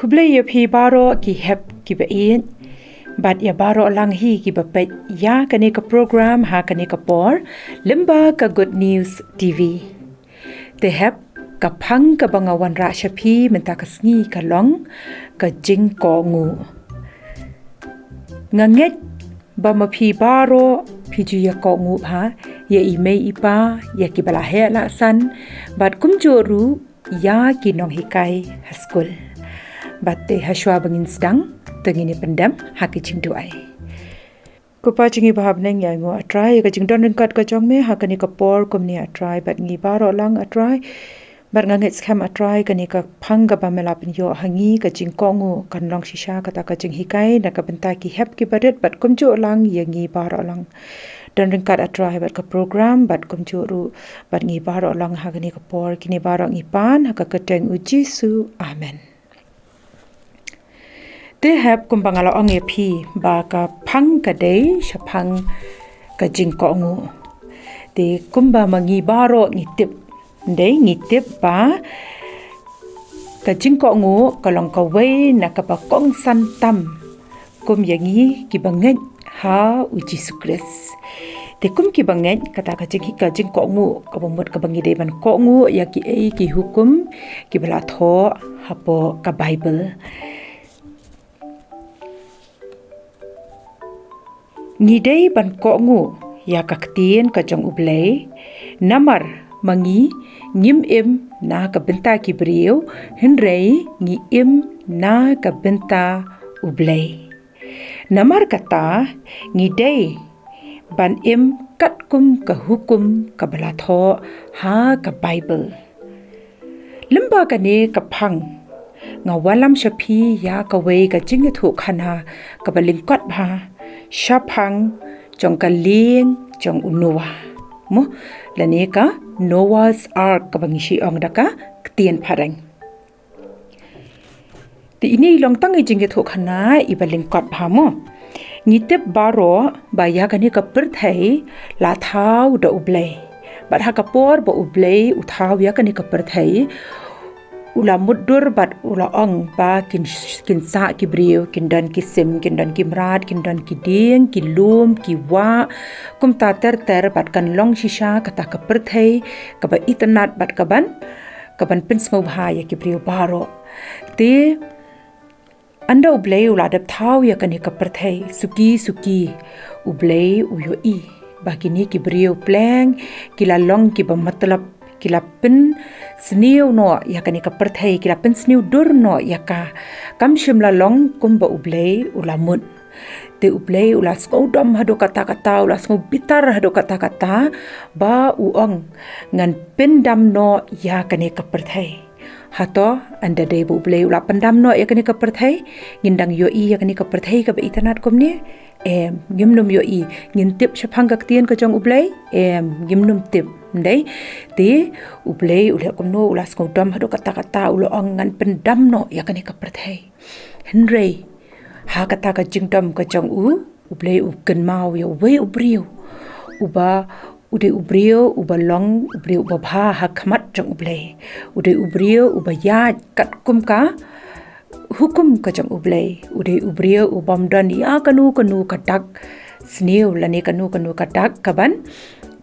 Khublei phi baro ki hep ki ba in bat ya baro lang hi ki ba pet ya kane ka program ha kane ka por limba ka good news TV te hep ka phang ka banga wan ra shapi menta ka sngi ka long ka jing ko ngu nganget ba ma phi baro phi ju ya ko ngu ha ya i mei ipa ya ki bala he la san bat kum joru ya ki nong hikai haskul batte haswa bangin sedang tengini pendam haki jing duai kupa jingi bahab neng ya ngo atrai ka jing don kat ka jong me hakani ka por kumni atrai bat ngi baro lang atrai bat nganget skam atrai kani ka phanga ba mela pin yo hangi ka jing kongu kan long shisha kata ka jing hikai na ka benta ki hep ki badet bat kumjo lang ya ngi baro lang dan ringkat atrai bat ka program bat kumjo ru bat ngi baro lang hakani ka por kini baro ngi pan haka ktien uji su amen. Te hep kumbangala onge phi ba ka phang ka dei shapang ka jing ko ngu te kumba mangi baro ngitip dei ngitip ba ka jing ko ngu ka long ka wei na ka pa kong san tam kum yangi ki banget ha uji sukres te kum ki banget kata ka jing ko ngu ka bomot ka bangi dei ban ko ngu ya ki ei ki hukum ki bala tho hapo ka bible ngidei ban ko ngu ya ka ktien ka jong U Blei namar mangi ngim im na ka benta ki brio hinrei ngi im na ka benta U Blei namar kata ngidei ban im kat kum ka hukum ka balatho ha ka bible limba ka ne ka phang nga walam shapi ya ka wei ka jingthmu khana ka balingkot bha shapang jong ka ling jong unowa mo lani ka Noah's Ark ka bangishi ong daka ktien pareng ti ini long tang jingthmu khana ibaling kot bha mo ngitep baro ba ya kani ka perthai la thau da U Blei bat ha ka por ba U Blei u thau ya kani ka perthai ula mudur bat ula ong ba kin sa ki brio kin dan ki sim kin dan ki mrat kin dan ki ding ki lum ki wa kum ta ter bat kan long shisha kata ka perthai ka ba itnat bat ka ban pin sngewbha ya ki brio baro te anda U Blei ula dap thau ya kan ka perthai suki U Blei u yo i ba kini ki brio pleng kila long ki ba matlab kila pin sniu no ya kani ka perthai kila pin sniu dur no ya ka kam shimla long kumba U Blei ulamut te U Blei ula skodom hado kata ula sko bitar hado kata ba uong ngan pendam no ya kani ka perthai hato anda dei U Blei ula pendam no ya kani ka perthai ngindang yo i ya kani ka perthai ka ba itanat komni gimnum yo i ngintip shapang ka ktien ka jong U Blei gimnum tip ndai te U Blei ula kumno ula skodom hado kata ula ong ngan pendam no ya kani ka perthai henrei ha kata ka jingdom ka jong U Blei u ken mau yo we U brio uba ude U brio uba long U brio uba bha ha khamat jong U Blei ude U brio uba ya kat kum ka hukum ka jong U Blei ude U brio ubam dan ya kanu kadak sneu lani kanu kadak kaban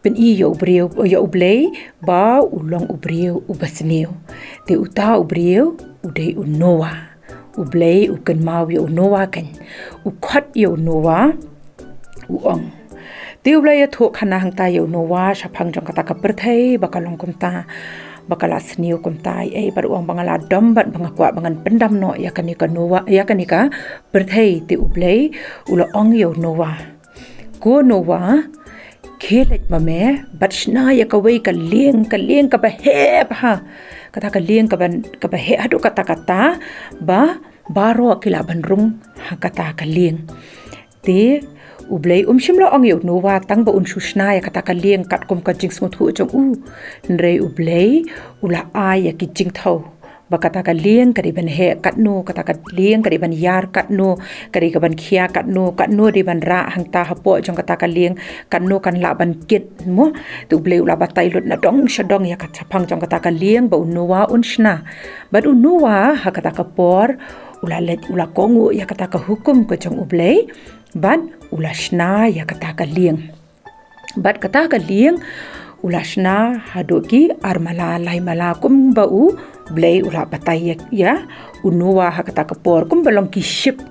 pen i yo U Blei ba ulong U brio uba sneu te uta U brio ude U Noah U Blei u ken mau yo Noah kan u khat yo Noah u ong te U Blei tho khana hangta yo Noah shapang jong kata ka perthai bakalong kumta bakala sneu kumta ei bar uang bangala dom bat bangakwa bangan pendam no ya kani ka Noah ya kani ka perthai te U Blei ula ong yo Noah ko Noah khelet mame bat shna ya ka wei ka leng ka ba he ha kata ka leng ka ba he hadu kata ba baro kila banrung ha kata ka leng te U Blei shimla ong yo Noah tang ba shna ya kata ka leng kat kum ka jing sngewthuh jong u nrei U Blei ula ai ya ki jingthmu bakata ka leng kari ban he katno kata ka leng kari ban yar katno kari ka ban khia katno di ban ra hangta hapo jong kata ka leng katno kan la ban kit mo tu Blei ula batai lut na dong shadong ya kata phang jong kata ka leng ba Noah shna ba Noah ha kata ka por ula kongu ya kata ka hukum ke jong U Blei bat ula shna ya kata ka lieng bat kata ka lieng ula shna hadoki armala lai mala kum ba U Blei ula batai ya unua ha kata ka por kum balong ki ship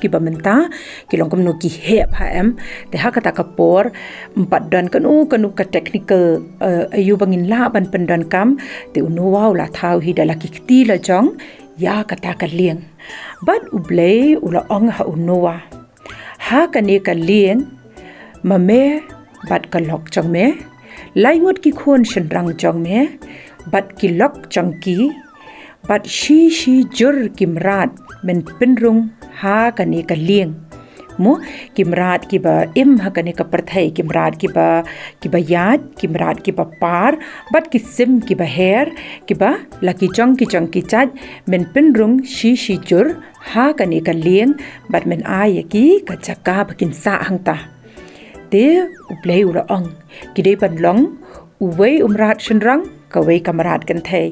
ki bamenta ki long kum no ki hep ha em te ha kata ka por empat dan kanu ka technical ayu bangin la ban pendan kam te unua ula thau hi dala ki kti la jong ya kata ka lieng bat U Blei ula ong ha unua ha kane ka lieng mame bat ka lok jong me lai ngot ki khon shin rang jong me bat ki lok jong ki bat shi jur kimrat men pinrung ha kane ka lieng mo kimrat ki ba im ha kane ka perthai kimrat ki ba yad kimrat ki ba par bat ki sim ki ba her ki ba laki jong ki chat men pinrung shi jur ha kane ka lieng bat men ai ki ka chaka bakin sa hangta te U Blei ula ong kidei ban long uwei umrat shinrang kawei kamrat kan thai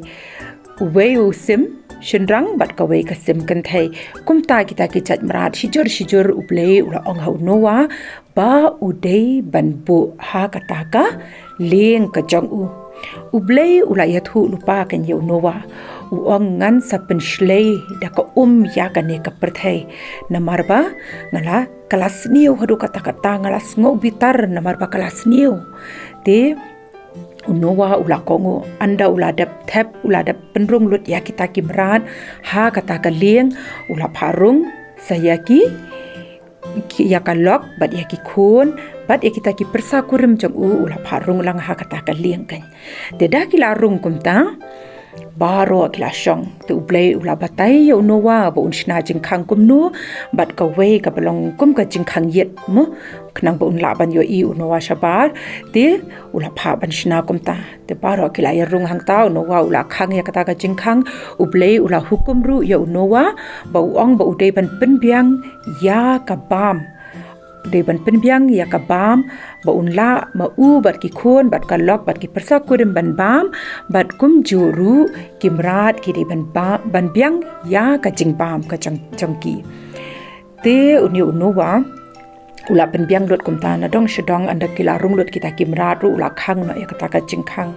uwei sim shinrang bat kawei ka sim kan thai kumta kita ki chat mrat shijur U Blei ula ong hau nowa ba udei ban bu ha kataka leng ka jong U Blei ula yathu lupa kan yeu nowa u ong ngan sapen shlei da ka ya kane ka perthai namarba ngala kelas niu hadu kata-kata ngala sngewbha namarba kelas niu te unowa ula kongo anda ula dap thep ula dap penrung lut ya kita kimrat ha kata ka lieng ula pharung saya ki ya ka lok bat ya ki khon bat ya kita ki persa kurim jong ula pharung lang ha kata ka lieng kan te da ki larung kumta baro kila shong te U Blei ula batai ya unowa ba unshna jingkhang kumno bat ka wei ka balong kum ka jingkhang yet mo knang ba unla ban yo unowa shabar te ula pha ban shna kumta te baro kila ya rung hang ta unowa ula khang ya kata ka jingkhang U Blei ula hukum ru ya unowa ba uong ba udei ban penbiang ya ka bam de ban penbiang ya ka bam ba unla ma u bat ki khon bat ka lok bat ki persa kurim ban bam bat kum juru kimrat ki de ban biang ya ka jing bam ka changki te uni unowa ula penbiang lot kum ta na dong shedong anda kila rung lot kita kimrat ru ula khang no ya kata ka jing khang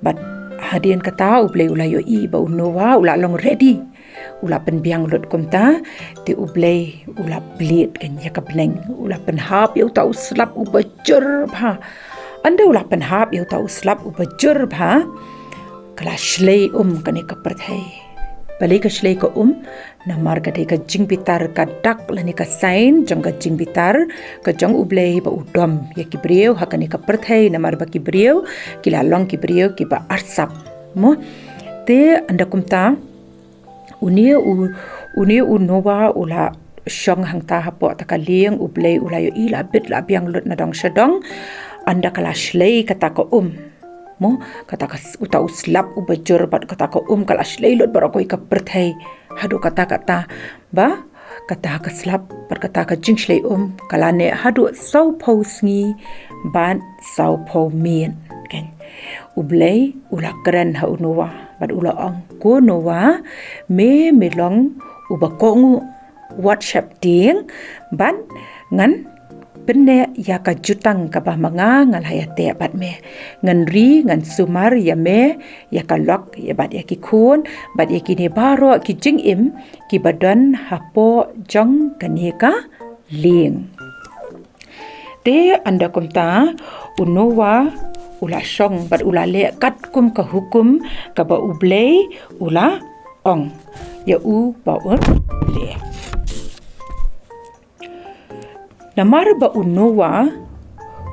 bat hadien kata U Blei ula yo ba unowa ula long ready ula penbiang lot kumta te U Blei ula blit kan ya ka bleng ula penhap yo tau slap u bajur bha anda ula penhap yo tau slap u bajur bha kala shlei kan ka perthai balik ka shlei ka namar ka de ka jingbitar ka dak lani ka sign jong ka jingbitar ka jong U Blei ba udom ya ki breu ha kan ka perthai namar ba ki breu kila long ki breu ki ba arsap mo te anda kumta uni unowa ula shong hangta hapo taka lieng U Blei ula yo ila bit la biang lut na dong shadong anda kala shlei kata ka mo kata ka uta uslap u bajur bat kata ka kala shlei lut barokoi ka perthai hadu kata ba kata ka slap bat kata ka jing shlei kala ne hadu sau phau sngi ban sau phau mien kan U Blei ula keren ha unowa bat ula ong ko nowa me melong uba kongu WhatsApp ding ban ngan penne ya ka jutang ka ba manga ngal haya te bat me ngan ri ngan sumar ya me ya ka lok ya bat ya ki khun bat ya ki ne baro ki jing ki badan hapo jong kaneka ling te anda kumta unowa ula shong bat ula le kat kum ka hukum ka ba U Blei ula ong ya u ba le namar ba unowa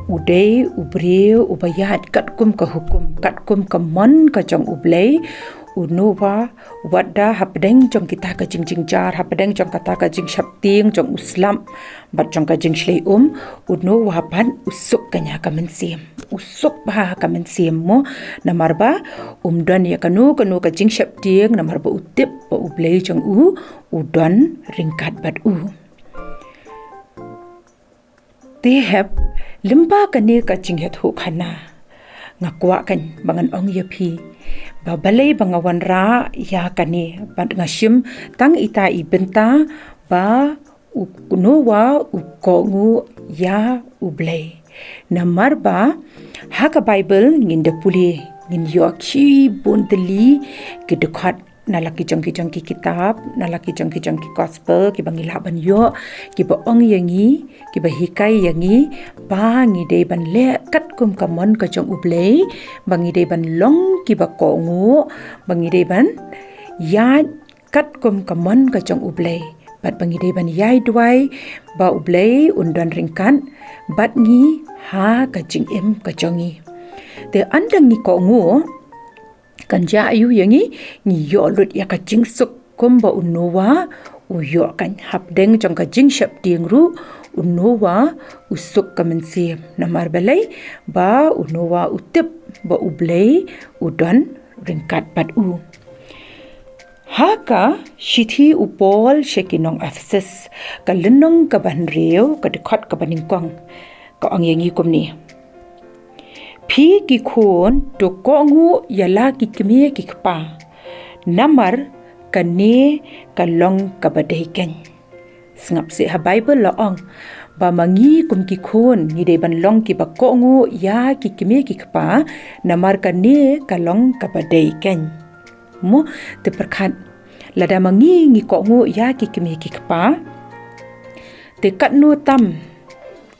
udei ubreu ubayat kat kum ka hukum kat kum ka mon ka jong U Blei unowa wadda hapdeng jong kita ka jing jar hapdeng jong kata ka jing shapting jong uslam bat jong ka jing shlei unowa ban usuk kanya ka mynsiem usuk bah ka mynsiem mo namarba dan ya kanu ka jing shapting namarba utip ba U Blei jong udon ringkat bat te hep limba kane ka jingthmu khana ngakwa kan bangan ong ya pi ba balai bangawan ra ya kane ban ngashim tang ita ibenta ba ukunowa ukongu ya U Blei namar ba haka Bible nginda puli ngin yoki bundeli kedekhat nalaki jongki kitab nalaki jongki gospel ki bangila ban yo ki ba ong yangi ki ba hikai yangi ba ngi de ban le kat kum kamon ka jong U Blei bangi de ban long ki ba ko ngu bangi de ban ya kat kum kamon ka jong U Blei bat bangi de ban yai duai ba U Blei undan ringkan bat ngi ha ka jingem ka jongi de andang ni ko ngu kan ja ayu yangi ni yo lut ya ka jingsuk komba unowa u yo kan hapdeng jong ka jingshap ding ru unowa usuk ka mynsiem namar balai ba unowa utip ba U Blei udon ringkat pat u haka shithi upol shekinong Ephesus ka lenong ka banreu ka dekhat ka baningkong ka ang yangi kumni Pi ki khon to kongu yala ki kmie ki kpa namar kane kalong kabadaiken sngap se ha Bible la ong ba mangi kum ki khon ni de ban long ki ba kongu ya ki kmie ki kpa namar kane kalong kabadaiken mo te perkhat lada mangi ngi kongu ya ki kmie ki kpa te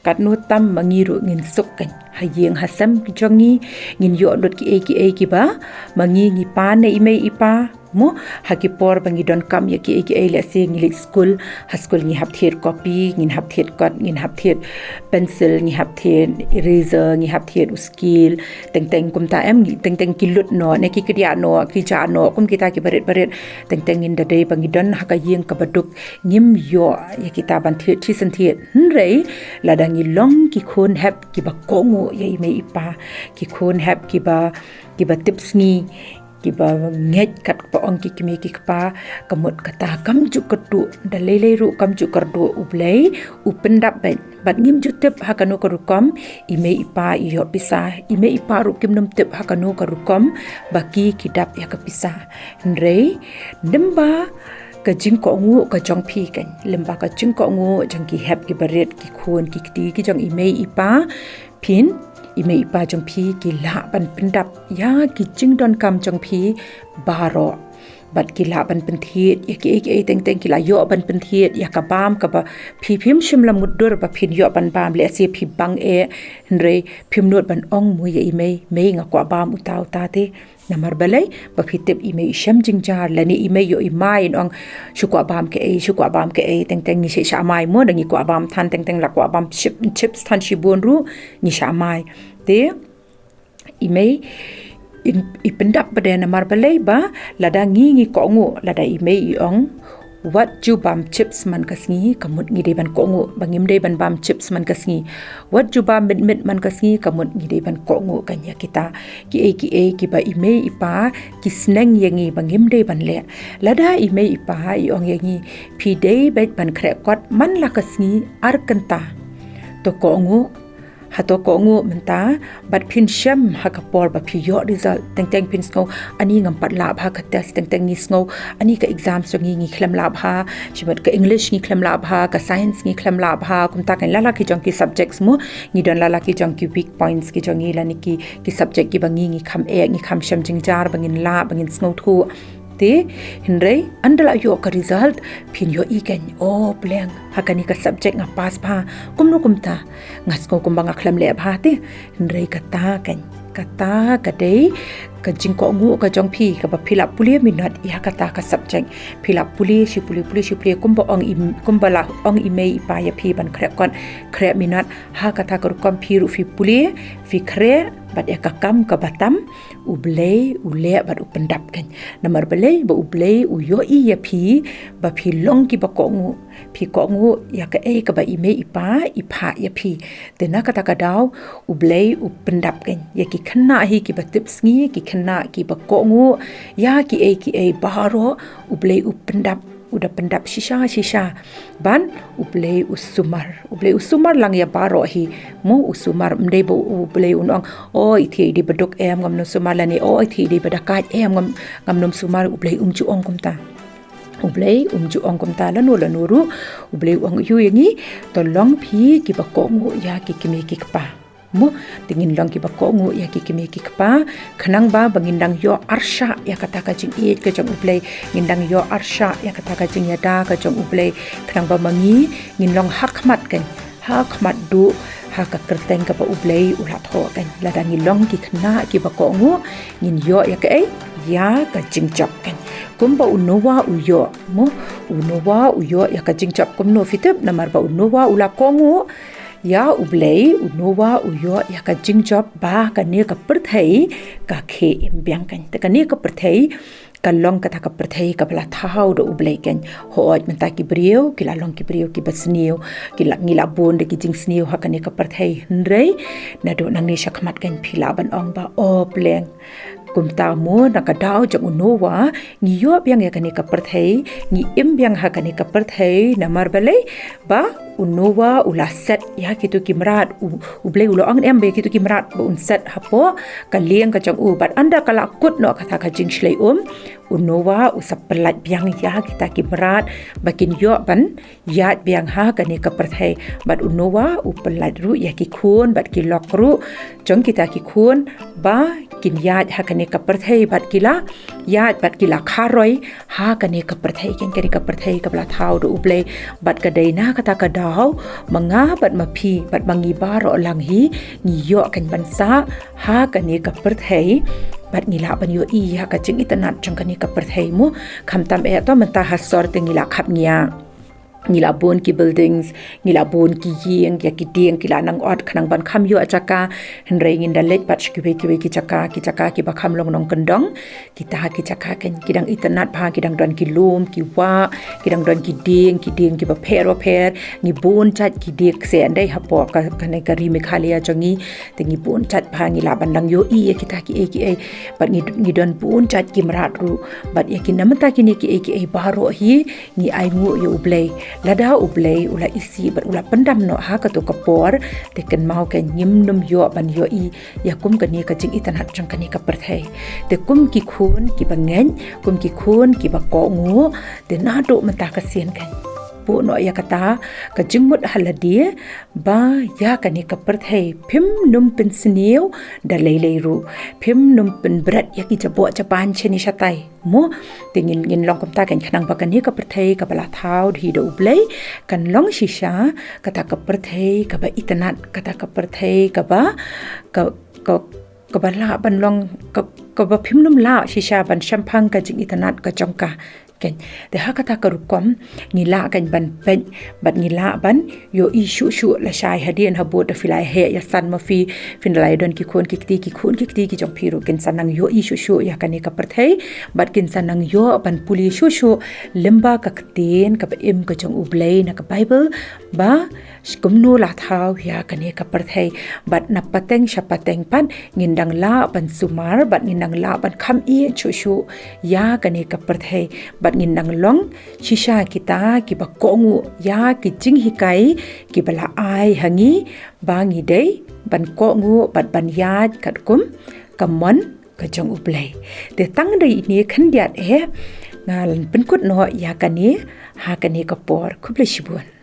katnu tam mangiru ngin sukkan hayeng hasam jongi ngin yo dot ki ba mangi ngi pa ne ime ipa mo hakipor bangi don kam ya ki le se ngi school ngi hap thiet copy ngin hap thiet kot ngin hap thiet pencil ngi hap thiet eraser ngi hap thiet skill teng kum ta em ngi teng kilut no ne ki kriya no ki ja no kum kita ki baret teng ngin da dei bangi don hakayeng ka baduk ngim yo ya kita ban thiet thi san thiet rei ladang ngi long ki khon hap ki ba kongo ya ime ipa ki khon hap ki ba tips ngi kiba nget kat pa ong ki kimi ki pa kamut kata kamju kerdu dalele ru kamju kerdu U Blei upendap bat ngim jutep hakanu karukom ime ipa iyo pisah ime ipa ru kimnum tep hakanu karukom baki kidap ya kapisa nrei nemba ka jingko ngu ka jong pi kan lemba ka jingko ngu jang ki hap ki baret ki khon ki kti ki jong ime ipa pin ime ipa jong pi ki la ban pendap ya ki jingdon kam jong pi baro bat ki la ban penthiet ya ki teng ki la yo ban penthiet ya ka bam ka ba pi phim shim la muddur ba phin yo ban bam le se phi bang nre phim not ban ong mu ya ime me nga kwa bam utaw ta te namar balai ba phitep ime sham jingjar lani ime yo imai ong shukwa bam ke teng ni se sha mai mo dangi kwa bam than teng la kwa bam chips than shibun ru ni sha mai te ime ipendap pada namar balai ba lada ngi ko ngu lada ime ong wat ju bam chips man kasngi kamut ngi de ban ko ngu bangim de ban bam chips man kasngi wat ju bam mit man kasngi kamut ngi de ban ko ngu kanya kita ki ba ime ipa ki sneng yangi bangim de ban le lada ime ipa ong yangi pi de ban kre kwat man la kasngi ar kanta to ko ngu hato ko ngu menta bat phin sham hakapor ba phi yo result teng phin snow ani ngam pat la bha ka test teng ni snow ani ka exam so ngi khlam la bha chibat ka english ngi khlam la bha ka science ngi khlam la bha kum ta kan la ki jong ki subjects mu ngi don la ki jong ki weak points ki jong la ni ki subject ki bangi ngi kham ngi kham sham jing jar bangin la bangin sngewthuh te hinrei andala yo ka result phin yo iken pleng hakani ka subject nga pass pha kumno kumta ngasko kumbanga khlam le bha te hinrei kata ka dei ka jingko ngu ka jong phi ka ba phila puli minat ya kata ka subject phila puli shi puli kumba kumbala ong ime ipa ya phi ban khre minat ha kata ka kom phi ru fi puli fi khre bat ya kakam ka batam U Blei u le bat u pendap kan namar balai ba U Blei u yo i ya phi ba phi long ki ba ko ngu ya ka ka ba ime ipa ya phi te na kata ka daw U Blei u pendap kan ya ki khanna hi ki ba tips ngi ki khanna ki ba ko ngu ya ki baro U Blei u pendap udah pendap shisha ban U Blei usumar lang ya baro hi mo usumar mdei bo U Blei unong ithi di bedok em ngam no sumar lani ithi di bedakat em ngam nom sumar U Blei ju ong kumta U Blei ju ong kumta lanu ru U Blei ong yu yangi tolong phi ki ba ko ngu ya ki kimi ki kpa mo tingin lang ki ba ko ngu ya ki kimi ki kpa khanang ba bangindang yo arsha ya kata ka jing it ka jong U Blei ngindang yo arsha ya kata ka jing yada ka jong U Blei khanang ba mangi nginlong hakmat kan hakmat du ha ka kyrteng ka ba U Blei ula tho kan lada ngilong ki khna ki ba ko ngu ngin yo ya ka ya ka jingchap kan kumba unowa uyo mo unowa uyo ya ka jingchap kumno fitep namar ba unowa ula ko ngu ya U Blei unowa uyo ya ka jingchap ba ka ne ka perthai ka khe embyang kan ta ka ne ka perthai ka long ka ta ka perthai ka bala thau do U Blei kan hoj menta ki brio ki la long ki brio ki basniu ki la ngila bon de ki jing sniu ha ka ne ka perthai nrei na do nang ne shakmat kan phila ban ong ba pleng kumta mo nakadaw jang unowa ni yo byang ya ka ne ka perthai ni embyang ha ka ne ka perthai na marbale ba unowa ula set ya kitu kimrat U Blei ulo ang embe kitu kimrat ba un set hapo kaliang ka jang bat anda kala kut no kata ka jing shlei unowa usapelat biang ya kita kimrat bakin yo ban ya biang ha ka ne ka perthai bat unowa upelat ru ya ki khun bat ki lok ru jong kita ki khun ba kin ya ha ka ne ka perthai bat kila ya bat kila kharoi ha ka ne ka perthai ken ka perthai ka bla thau do U Blei bat ka dai na kata ka daw manga bat mapi bat mangi baro lang hi ni yo kan bansa ha ka ne ka perthai bat ngila ban yo ha ka jing itanat jang ka ne ka perthai mu khamtam to menta hasor te ngila khap nya ngila bon ki buildings ngila bon ki yeng ya ki deng ki lanang ot khanang ban kham yo achaka henrei ngin dalet bat ki ki chaka ki ba kham long nong kendong kita ki chaka ken kidang itanat pha kidang don ki lom ki wa kidang don ki deng ki ba pher ngi bon chat ki dek se andai hapo ka kane ka ri me khalia changi te ngi bon chat pha ngi la bandang yo kita ki bat ngi don bon chat ki mrat ru bat ya ki namata ki ni ki baro hi ngi ai ngu yo U Blei lada U Blei ula isi ber ula pendam no ha ka to kapor te ken mau ken nyim num yo ban yo ya kum ka ni ka jing itan hat jang ka ni ka perthai te kum ki khun ki bangen kum ki khun ki ba ko ngu te na do mata ka sien kan po no ya kata ka jingmut haladi ba ya ka ni ka perthai phim num pin sniu da lei ru phim num pin brat ya ki jabo japan cheni shatai mo tingin ngin long kam ta kan khanang ba ka ni ka perthai ka bala thau hi do U Blei kan long shisha kata ka perthai ka ba itanat kata ka perthai ka ba ka ba la ban long ka ba phim num la shisha ban shampang ka jing itanat ka chongka ken de hakata karukom ngila kan ban pen bat ngila ban yo shu la shai hadien habot filai he ya san ma fi finlai don ki khon ki ti jong phiru ken sanang yo shu ya kan ka perthai bat ken sanang yo ban puli shu lemba ka ktien ka em ka jong U Blei na ka bible ba kumno la thau ya kan ka perthai bat na pateng shapateng pan ngindang la ban sumar bat ngindang la ban kham shu ya kan ka perthai bat nginang long shisha kita ki ba kongu ya ki jing hikai ki bala ai hangi bangi dei ban kongu bat ban yat kat kum kamon ka jong U Blei te tang dei ni khandiat ngalan penkut no ya kani ha kani kapor Khublei shibun